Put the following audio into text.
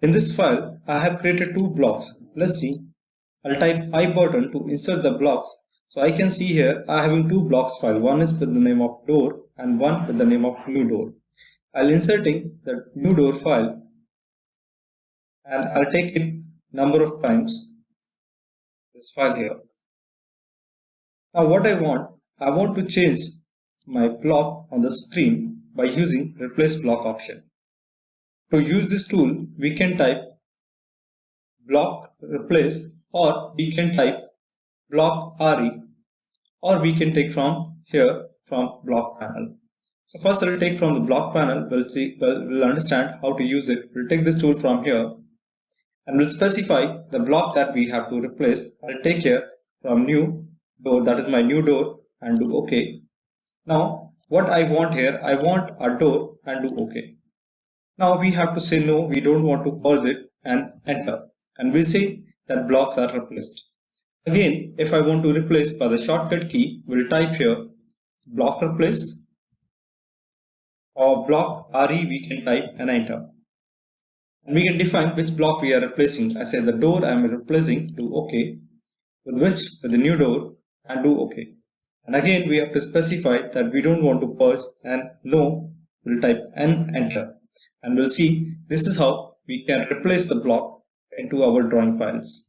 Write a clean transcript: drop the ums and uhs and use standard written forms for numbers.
In this file, I have created two blocks. Let's see. I'll type I button to insert the blocks. So I can see here I am having two blocks file. One is with the name of door and one with the name of new door. I'll inserting the new door file and I'll take it number of times, this file here. Now what I want to change my block on the screen by using replace block option. To use this tool, we can type block replace, or we can type block RE, or we can take from here from block panel. So first I'll take from the block panel. We'll understand how to use it. We'll take this tool from here and we'll specify the block that we have to replace. I'll take here from new door, that is my new door, and do OK. Now what I want here, I want a door and do OK. Now we have to say no, we don't want to pause it, and enter, and we'll say that blocks are replaced. Again, if I want to replace by the shortcut key, we'll type here block replace, or block RE we can type and enter. And we can define which block we are replacing. I say the door I am replacing, do OK, with the new door, and do OK. And again we have to specify that we don't want to pause, and no, we'll type and enter. And we'll see this is how we can replace the block into our drawing files.